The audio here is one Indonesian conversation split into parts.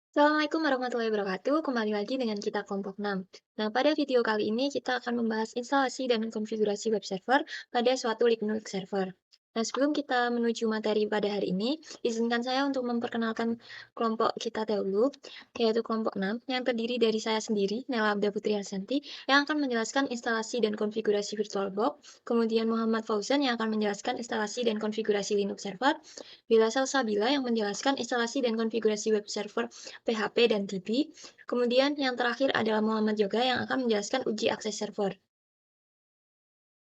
Assalamualaikum warahmatullahi wabarakatuh. Kembali lagi dengan kita kelompok 6. Nah, pada video kali ini kita akan membahas instalasi dan konfigurasi web server pada suatu Linux server. Nah, sebelum kita menuju materi pada hari ini, izinkan saya untuk memperkenalkan kelompok kita dahulu, yaitu kelompok 6, yang terdiri dari saya sendiri, Nela Abda Putri Harsanti, yang akan menjelaskan instalasi dan konfigurasi VirtualBox, kemudian Muhammad Fauzan yang akan menjelaskan instalasi dan konfigurasi Linux server, Bila Salsabila yang menjelaskan instalasi dan konfigurasi web server PHP dan DB. Kemudian yang terakhir adalah Muhammad Yoga yang akan menjelaskan uji akses server.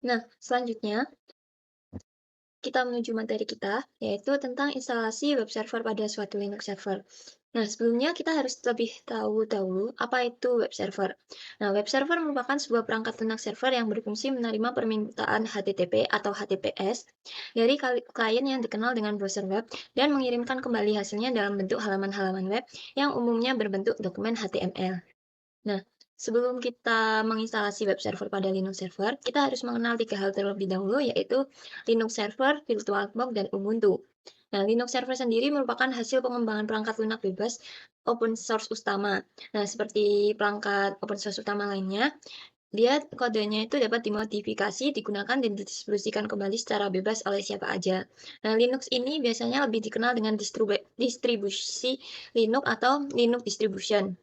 Nah, selanjutnya kita menuju materi kita, yaitu tentang instalasi web server pada suatu Linux server. Nah, sebelumnya kita harus lebih tahu dahulu apa itu web server. Nah, web server merupakan sebuah perangkat lunak server yang berfungsi menerima permintaan HTTP atau HTTPS dari klien yang dikenal dengan browser web dan mengirimkan kembali hasilnya dalam bentuk halaman-halaman web yang umumnya berbentuk dokumen HTML. Nah, sebelum kita menginstalasi web server pada Linux server, kita harus mengenal 3 hal terlebih dahulu, yaitu Linux server, VirtualBox, dan Ubuntu. Nah, Linux server sendiri merupakan hasil pengembangan perangkat lunak bebas open source utama. Nah, seperti perangkat open source utama lainnya, dia kodenya itu dapat dimodifikasi, digunakan, dan didistribusikan kembali secara bebas oleh siapa aja. Nah, Linux ini biasanya lebih dikenal dengan distribusi Linux atau Linux distribution.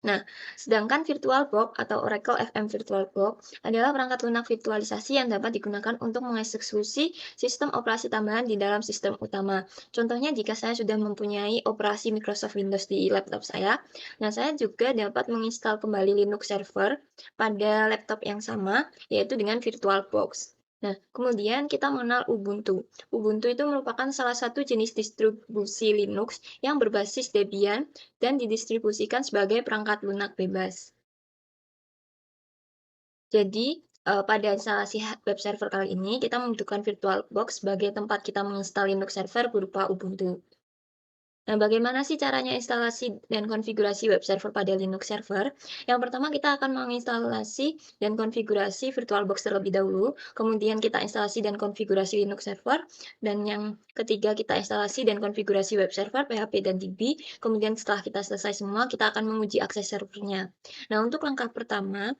Nah, sedangkan VirtualBox atau Oracle FM VirtualBox adalah perangkat lunak virtualisasi yang dapat digunakan untuk mengeksekusi sistem operasi tambahan di dalam sistem utama. Contohnya, jika saya sudah mempunyai operasi Microsoft Windows di laptop saya, nah saya juga dapat menginstal kembali Linux server pada laptop yang sama, yaitu dengan VirtualBox. Nah, kemudian kita mengenal Ubuntu. Ubuntu itu merupakan salah satu jenis distribusi Linux yang berbasis Debian dan didistribusikan sebagai perangkat lunak bebas. Jadi, pada instalasi web server kali ini, kita membutuhkan VirtualBox sebagai tempat kita menginstal Linux server berupa Ubuntu. Nah, bagaimana sih caranya instalasi dan konfigurasi web server pada Linux server? Yang pertama, kita akan menginstalasi dan konfigurasi VirtualBox terlebih dahulu, kemudian kita instalasi dan konfigurasi Linux server, dan yang ketiga kita instalasi dan konfigurasi web server, PHP dan DB, kemudian setelah kita selesai semua, kita akan menguji akses servernya. Nah, untuk langkah pertama,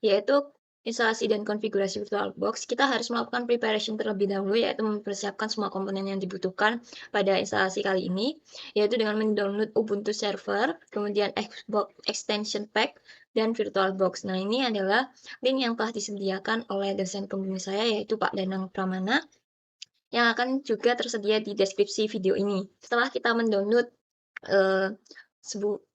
yaitu instalasi dan konfigurasi VirtualBox, kita harus melakukan preparation terlebih dahulu, yaitu mempersiapkan semua komponen yang dibutuhkan pada instalasi kali ini, yaitu dengan mendownload Ubuntu Server, kemudian Xbox Extension Pack, dan VirtualBox. Nah, ini adalah link yang telah disediakan oleh dosen pembimbing saya, yaitu Pak Danang Pramana, yang akan juga tersedia di deskripsi video ini. Setelah kita mendownload eh,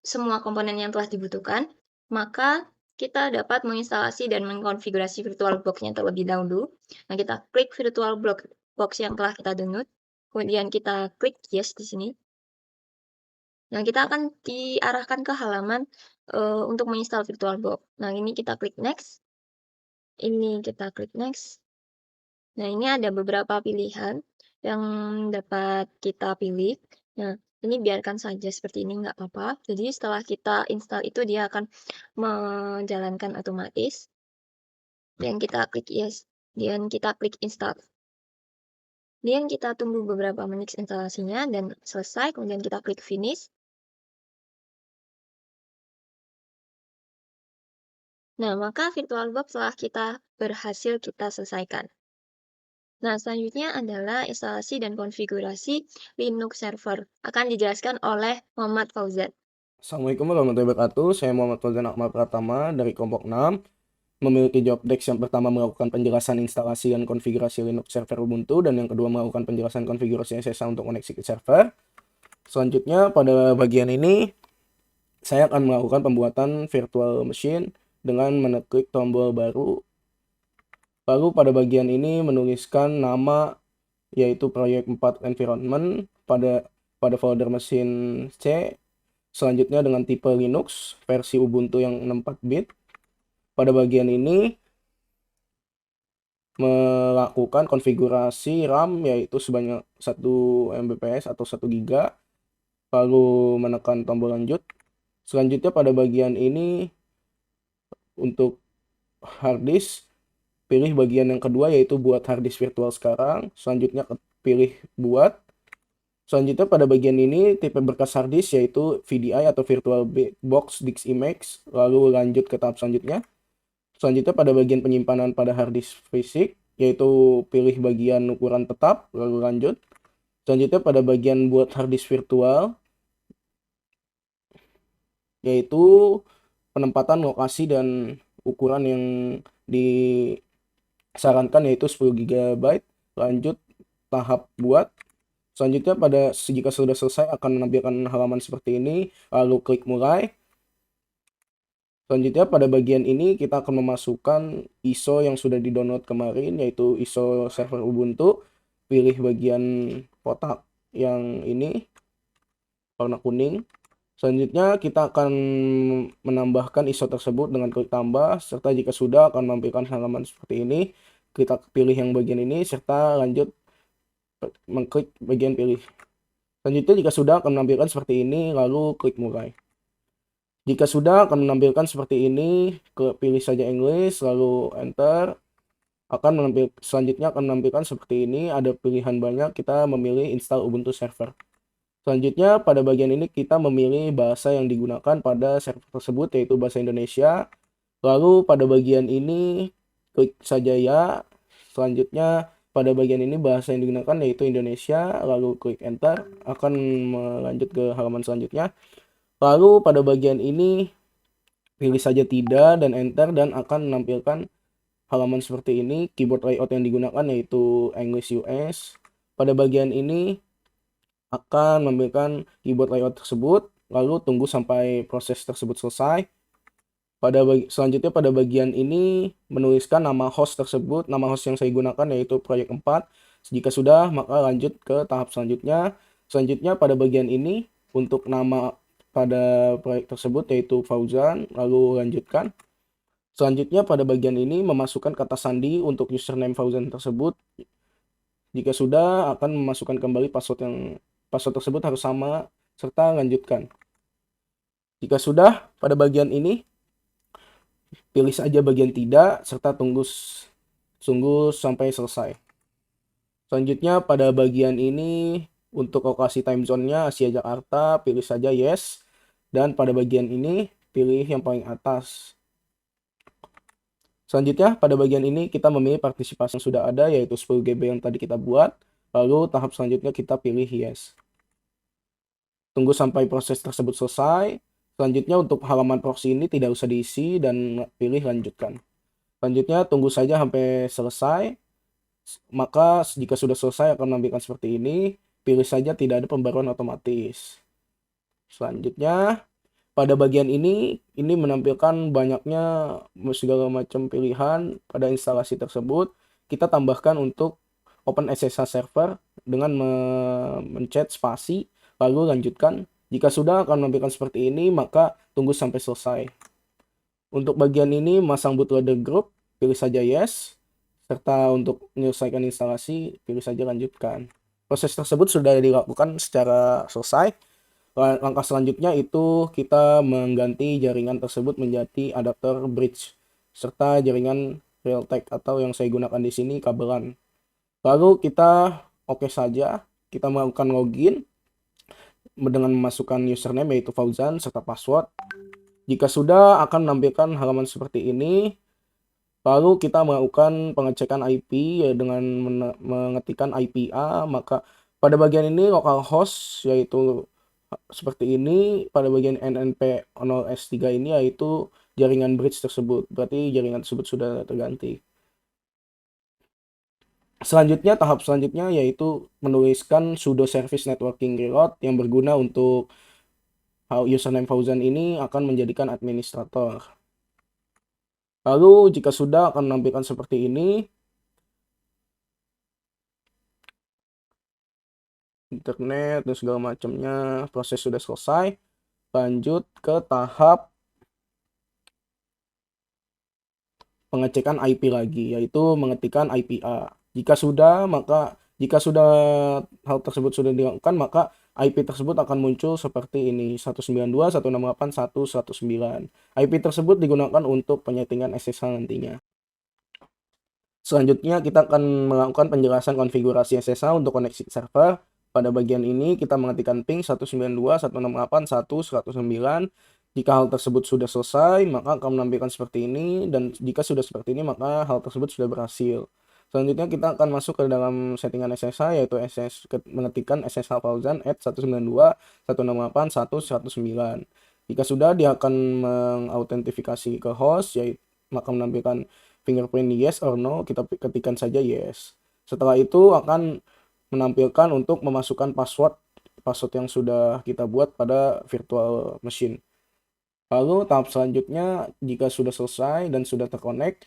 semua komponen yang telah dibutuhkan, maka kita dapat menginstalasi dan mengkonfigurasi VirtualBox-nya terlebih dahulu. Nah, kita klik VirtualBox yang telah kita download, kemudian kita klik Yes di sini. Nah, kita akan diarahkan ke halaman untuk menginstal VirtualBox. Nah, ini kita klik Next. Ini kita klik Next. Nah, ini ada beberapa pilihan yang dapat kita pilih. Nah, ini biarkan saja seperti ini, nggak apa-apa. Jadi, setelah kita install itu, dia akan menjalankan otomatis. Dan kita klik Yes. Dan kita klik Install. Kemudian kita tunggu beberapa menit instalasinya dan selesai. Kemudian kita klik Finish. Nah, maka VirtualBox telah kita berhasil kita selesaikan. Nah, selanjutnya adalah instalasi dan konfigurasi Linux server. Akan dijelaskan oleh Muhammad Fauzan. Assalamualaikum warahmatullahi wabarakatuh. Saya Muhammad Fauzan Ahmad Pratama dari kelompok 6. Memiliki job desk yang pertama melakukan penjelasan instalasi dan konfigurasi Linux server Ubuntu, dan yang kedua melakukan penjelasan konfigurasi SSH untuk koneksi ke server. Selanjutnya pada bagian ini saya akan melakukan pembuatan virtual machine dengan meneklik tombol baru. Lalu pada bagian ini menuliskan nama, yaitu proyek 4 environment pada folder mesin C. Selanjutnya dengan tipe Linux, versi Ubuntu yang 64 bit. Pada bagian ini melakukan konfigurasi RAM, yaitu sebanyak 1 Mbps atau 1 GB, lalu menekan tombol lanjut. Selanjutnya pada bagian ini untuk hard disk, pilih bagian yang kedua yaitu buat hard disk virtual sekarang. Selanjutnya pilih buat. Selanjutnya pada bagian ini tipe berkas hard disk yaitu VDI atau Virtual Box Disk Image. Lalu lanjut ke tahap selanjutnya. Selanjutnya pada bagian penyimpanan pada hard disk fisik yaitu pilih bagian ukuran tetap lalu lanjut. Selanjutnya pada bagian buat hard disk virtual yaitu penempatan lokasi dan ukuran yang disarankan yaitu 10 GB. Lanjut tahap buat. Selanjutnya jika sudah selesai akan menampilkan halaman seperti ini, lalu klik mulai. Selanjutnya pada bagian ini kita akan memasukkan ISO yang sudah di-download kemarin yaitu ISO server Ubuntu. Pilih bagian kotak yang ini warna kuning. Selanjutnya kita akan menambahkan ISO tersebut dengan klik tambah serta jika sudah akan menampilkan halaman seperti ini. Kita pilih yang bagian ini serta lanjut mengklik bagian pilih. Selanjutnya jika sudah akan menampilkan seperti ini lalu klik mulai. Jika sudah akan menampilkan seperti ini, pilih saja English lalu enter. Selanjutnya akan menampilkan seperti ini, ada pilihan banyak, kita memilih install Ubuntu server. Selanjutnya pada bagian ini kita memilih bahasa yang digunakan pada server tersebut yaitu bahasa Indonesia. Lalu pada bagian ini klik saja ya. Selanjutnya pada bagian ini bahasa yang digunakan yaitu Indonesia, lalu klik enter, akan melanjut ke halaman selanjutnya. Lalu pada bagian ini pilih saja tidak dan enter dan akan menampilkan halaman seperti ini. Keyboard layout yang digunakan yaitu English US. Pada bagian ini akan menampilkan keyboard layout tersebut, lalu tunggu sampai proses tersebut selesai. Selanjutnya pada bagian ini menuliskan nama host tersebut. Nama host yang saya gunakan yaitu proyek 4. Jika sudah maka lanjut ke tahap selanjutnya. Selanjutnya pada bagian ini untuk nama pada proyek tersebut yaitu Fauzan, lalu lanjutkan. Selanjutnya pada bagian ini memasukkan kata sandi untuk username Fauzan tersebut. Jika sudah akan memasukkan kembali password tersebut harus sama serta lanjutkan. Jika sudah pada bagian ini pilih saja bagian tidak serta tunggu sampai selesai. Selanjutnya pada bagian ini untuk lokasi time zone-nya Asia Jakarta, pilih saja yes. Dan pada bagian ini pilih yang paling atas. Selanjutnya pada bagian ini kita memilih partisipasi yang sudah ada yaitu 10 GB yang tadi kita buat. Lalu tahap selanjutnya kita pilih yes. Tunggu sampai proses tersebut selesai. Selanjutnya untuk halaman proxy ini tidak usah diisi dan pilih lanjutkan. Selanjutnya tunggu saja sampai selesai. Maka jika sudah selesai akan menampilkan seperti ini. Pilih saja tidak ada pembaruan otomatis. Selanjutnya pada bagian ini menampilkan banyaknya segala macam pilihan pada instalasi tersebut. Kita tambahkan untuk OpenSSH server dengan mencet spasi lalu lanjutkan. Jika sudah akan menampilkan seperti ini maka tunggu sampai selesai. Untuk bagian ini masang bootloader group, pilih saja yes. Serta untuk menyelesaikan instalasi, pilih saja lanjutkan. Proses tersebut sudah dilakukan secara selesai. Langkah selanjutnya itu kita mengganti jaringan tersebut menjadi adapter bridge serta jaringan Realtek atau yang saya gunakan di sini kabelan. Lalu kita oke saja, kita melakukan login dengan memasukkan username yaitu Fauzan serta password. Jika sudah akan menampilkan halaman seperti ini. Lalu kita melakukan pengecekan IP ya, dengan mengetikkan IPA, maka pada bagian ini localhost yaitu seperti ini, pada bagian NNP 0S3 ini yaitu jaringan bridge tersebut, berarti jaringan tersebut sudah terganti. Selanjutnya tahap selanjutnya yaitu menuliskan sudo service networking reload yang berguna untuk username Fauzan ini akan menjadikan administrator. Lalu jika sudah akan menampilkan seperti ini. Internet dan segala macamnya, proses sudah selesai. Lanjut ke tahap pengecekan IP lagi, yaitu mengetikkan IPA. Jika sudah hal tersebut sudah dilakukan, maka IP tersebut akan muncul seperti ini, 192.168.1.109. IP tersebut digunakan untuk penyetingan SSH nantinya. Selanjutnya kita akan melakukan penjelasan konfigurasi SSH untuk koneksi server. Pada bagian ini kita mengetikkan ping 192.168.1.109. Jika hal tersebut sudah selesai, maka akan menampilkan seperti ini, dan jika sudah seperti ini, maka hal tersebut sudah berhasil. Selanjutnya kita akan masuk ke dalam settingan SSH, yaitu mengetikkan SSH Fauzan at 192.168.1.109. Jika sudah, dia akan mengautentifikasi ke host, yaitu maka menampilkan fingerprint yes or no, kita ketikkan saja yes. Setelah itu akan menampilkan untuk memasukkan password yang sudah kita buat pada virtual machine. Lalu tahap selanjutnya, jika sudah selesai dan sudah terkonek,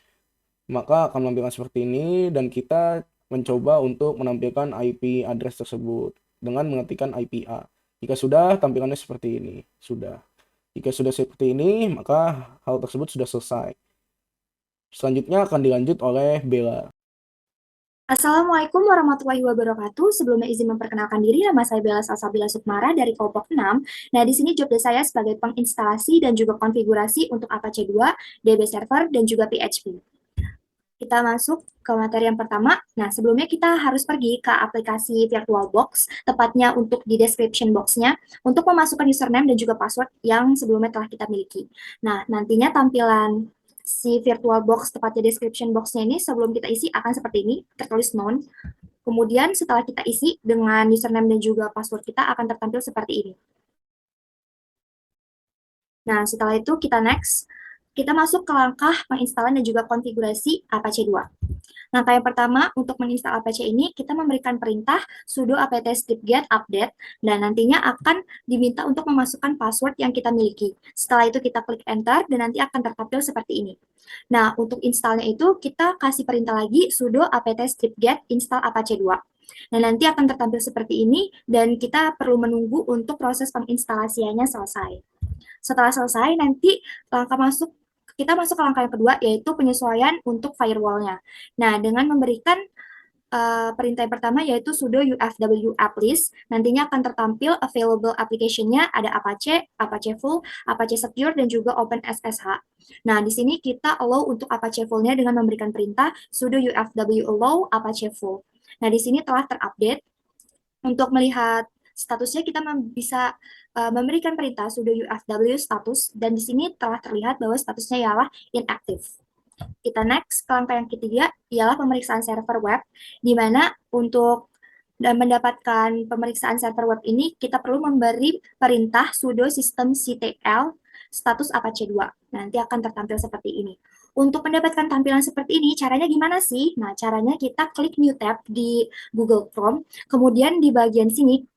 maka akan menampilkan seperti ini, dan kita mencoba untuk menampilkan IP address tersebut dengan mengetikkan IPA. Jika sudah, tampilannya seperti ini. Sudah. Jika sudah seperti ini, maka hal tersebut sudah selesai. Selanjutnya akan dilanjut oleh Bella. Assalamualaikum warahmatullahi wabarakatuh. Sebelumnya izin memperkenalkan diri, nama saya Bella Salsabila Sukmara dari kelompok 6. Nah, di sini job desk saya sebagai penginstalasi dan juga konfigurasi untuk Apache 2, DB Server, dan juga PHP. Kita masuk ke materi yang pertama. Nah, sebelumnya kita harus pergi ke aplikasi VirtualBox, tepatnya untuk di description box-nya, untuk memasukkan username dan juga password yang sebelumnya telah kita miliki. Nah, nantinya tampilan si VirtualBox, tepatnya description box-nya ini, sebelum kita isi akan seperti ini, tertulis known. Kemudian setelah kita isi dengan username dan juga password kita akan tertampil seperti ini. Nah, setelah itu kita next. Kita masuk ke langkah penginstalan dan juga konfigurasi Apache 2. Langkah yang pertama, untuk menginstal Apache ini, kita memberikan perintah sudo apt stripget update, dan nantinya akan diminta untuk memasukkan password yang kita miliki. Setelah itu kita klik enter, dan nanti akan tertampil seperti ini. Nah, untuk installnya itu, kita kasih perintah lagi sudo apt stripget install Apache 2. Nah, nanti akan tertampil seperti ini, dan kita perlu menunggu untuk proses penginstalasiannya selesai. Setelah selesai, nanti kita masuk ke langkah yang kedua, yaitu penyesuaian untuk firewall-nya. Nah, dengan memberikan perintah yang pertama, yaitu sudo ufw applist, nantinya akan tertampil available application-nya, ada Apache, Apache Full, Apache Secure, dan juga OpenSSH. Nah, di sini kita allow untuk Apache Full-nya dengan memberikan perintah sudo ufw allow Apache Full. Nah, di sini telah terupdate. Untuk melihat statusnya, kita bisa memberikan perintah sudo ufw status, dan di sini telah terlihat bahwa statusnya ialah inactive. Kita next ke langkah yang ketiga, ialah pemeriksaan server web, di mana untuk mendapatkan pemeriksaan server web ini, kita perlu memberi perintah sudo systemctl status Apache 2. Nanti akan tertampil seperti ini. Untuk mendapatkan tampilan seperti ini, caranya gimana sih? Nah, caranya kita klik New Tab di Google Chrome, kemudian di bagian sini,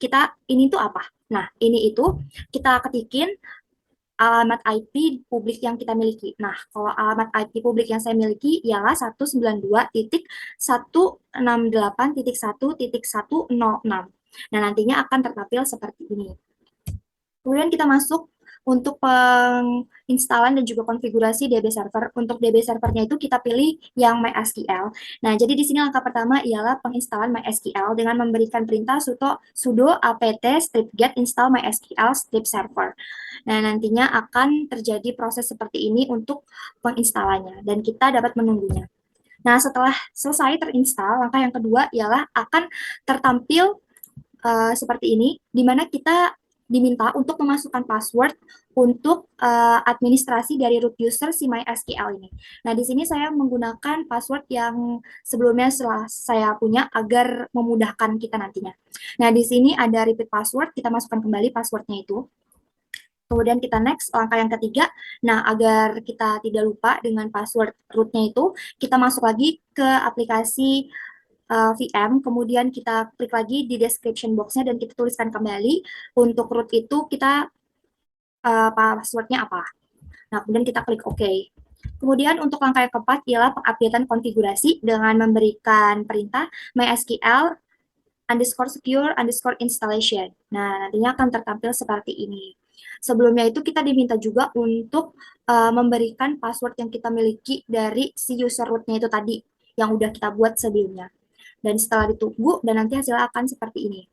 ini tuh apa? Nah, ini itu kita ketikin alamat IP publik yang kita miliki. Nah, kalau alamat IP publik yang saya miliki ialah 192.168.1.106. Nah, nantinya akan tertampil seperti ini. Kemudian kita masuk untuk penginstalan dan juga konfigurasi DB server. Untuk DB servernya itu kita pilih yang MySQL. Nah, jadi di sini langkah pertama ialah penginstalan MySQL dengan memberikan perintah sudo apt stripget install MySQL strip server. Nah, nantinya akan terjadi proses seperti ini untuk penginstalannya, dan kita dapat menunggunya. Nah, setelah selesai terinstal, langkah yang kedua ialah akan tertampil seperti ini, di mana kita diminta untuk memasukkan password untuk administrasi dari root user si MySQL ini. Nah, di sini saya menggunakan password yang sebelumnya saya punya agar memudahkan kita nantinya. Nah, di sini ada repeat password, kita masukkan kembali passwordnya itu. Kemudian kita next, langkah yang ketiga. Nah, agar kita tidak lupa dengan password rootnya itu, kita masuk lagi ke aplikasi VM, kemudian kita klik lagi di description box-nya dan kita tuliskan kembali untuk root itu kita passwordnya apa. Nah, kemudian kita klik OK. Kemudian untuk langkah yang keempat ialah pengupdatean konfigurasi dengan memberikan perintah MySQL _secure _installation. Nah, nantinya akan tertampil seperti ini. Sebelumnya itu kita diminta juga untuk memberikan password yang kita miliki dari si user root-nya itu tadi, yang udah kita buat sebelumnya. Dan setelah ditunggu, dan nanti hasilnya akan seperti ini.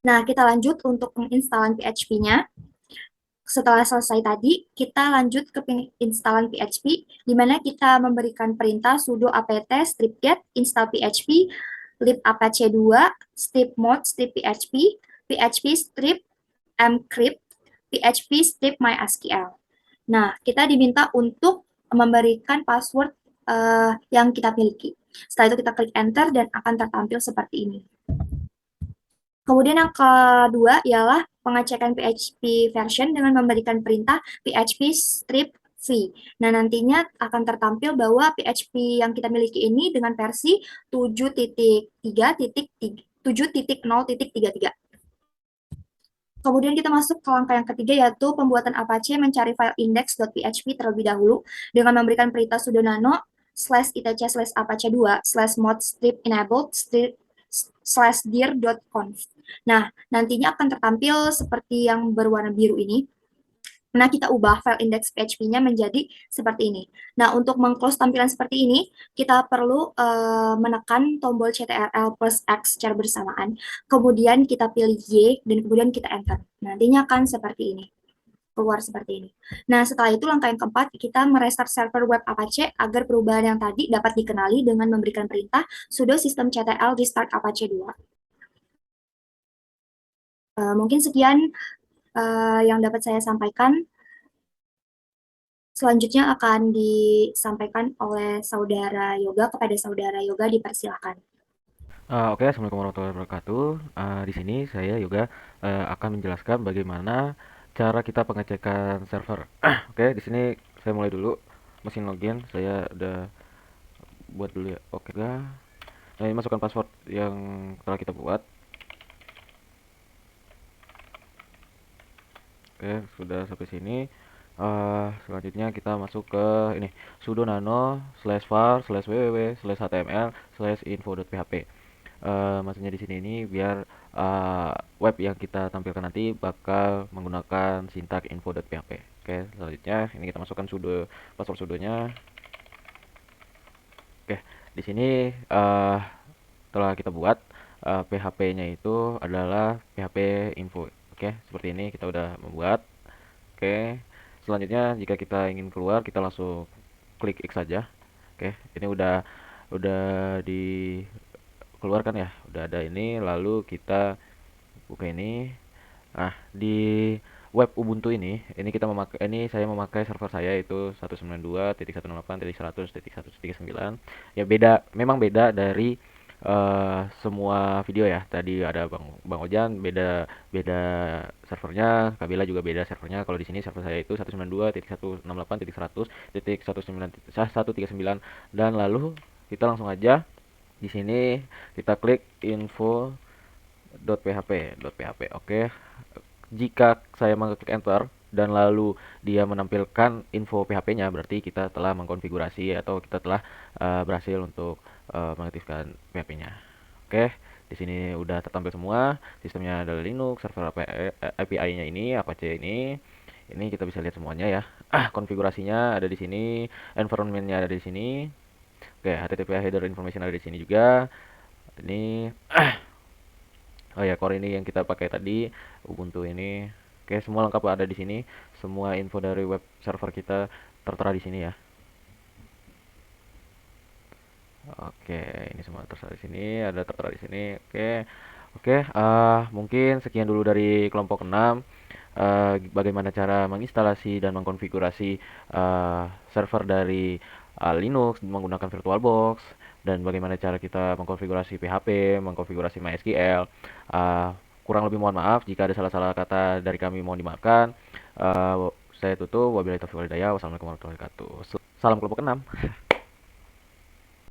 Nah, kita lanjut untuk penginstalan PHP-nya. Setelah selesai tadi, kita lanjut ke penginstalan PHP, di mana kita memberikan perintah sudo apt stripget install PHP, lib apache 2, strip mode, strip PHP, PHP strip mcrypt, PHP strip mysql. Nah, kita diminta untuk memberikan password yang kita miliki. Setelah itu kita klik enter dan akan tertampil seperti ini. Kemudian yang kedua ialah pengecekan PHP version dengan memberikan perintah PHP strip v. Nah, nantinya akan tertampil bahwa PHP yang kita miliki ini dengan versi 7.0.33. Kemudian kita masuk ke langkah yang ketiga, yaitu pembuatan Apache mencari file index.php terlebih dahulu dengan memberikan perintah sudo nano /etc/apache2/mod strip enabled /dir.conf. Nah, nantinya akan tertampil seperti yang berwarna biru ini. Nah, kita ubah file index PHP-nya menjadi seperti ini. Nah, untuk meng-close tampilan seperti ini, kita perlu menekan tombol CTRL plus X secara bersamaan. Kemudian kita pilih Y, dan kemudian kita enter. Nantinya akan seperti ini. Keluar seperti ini. Nah, setelah itu langkah yang keempat, kita merestart server web Apache agar perubahan yang tadi dapat dikenali dengan memberikan perintah sudo systemctl restart apache 2. Mungkin sekian yang dapat saya sampaikan. Selanjutnya akan disampaikan oleh Saudara Yoga. Kepada Saudara Yoga dipersilakan. Oke, Assalamualaikum warahmatullahi wabarakatuh. Di sini saya juga akan menjelaskan bagaimana cara kita pengecekan server. Oke, di sini saya mulai dulu. Mesin login saya udah buat dulu ya. Oke, nah ini masukkan password yang telah kita buat. Oke, sudah sampai sini. Selanjutnya kita masuk ke ini sudo nano /var/www/html/info.php. Maksudnya di sini ini biar web yang kita tampilkan nanti bakal menggunakan sintak info.php. Oke, selanjutnya ini kita masukkan password sudonya. Oke, di sini telah kita buat PHP-nya itu adalah PHP info. Oke, seperti ini kita udah membuat. Oke, selanjutnya jika kita ingin keluar kita langsung klik X saja. Oke, ini udah dikeluarkan ya, udah ada ini. Lalu kita buka ini. Nah, di web Ubuntu ini kita memakai, saya memakai server saya itu 192.168.100.139. Ya beda, memang beda dari semua video ya. Tadi ada Bang Ojan beda servernya, Kabila juga beda servernya. Kalau di sini server saya itu 192.168.100.139 dan lalu kita langsung aja di sini kita klik info.php. Oke. Jika saya mengklik enter dan lalu dia menampilkan info PHP-nya, berarti kita telah mengkonfigurasi atau kita telah berhasil untuk mengaktifkan PHP-nya. Oke, di sini udah tertampil semua. Sistemnya adalah Linux, server API-nya ini, Apache ini. Ini kita bisa lihat semuanya ya. Konfigurasinya ada di sini, environment-nya ada di sini. Oke, HTTP header information ada di sini juga. Ini oh ya, core ini yang kita pakai tadi, Ubuntu ini. Oke, semua lengkap ada di sini. Semua info dari web server kita tertera di sini ya. Oke, ini semua tertera di sini, ada tertera di sini. Oke, mungkin sekian dulu dari kelompok 6. Bagaimana cara menginstalasi dan mengkonfigurasi server dari Linux menggunakan VirtualBox, dan bagaimana cara kita mengkonfigurasi PHP, mengkonfigurasi MySQL. Kurang lebih mohon maaf jika ada salah-salah kata dari kami, mohon dimaafkan. Saya tutup. Wabillahi taufiq wal hidayah. Wassalamualaikum warahmatullahi wabarakatuh. Salam kelompok 6.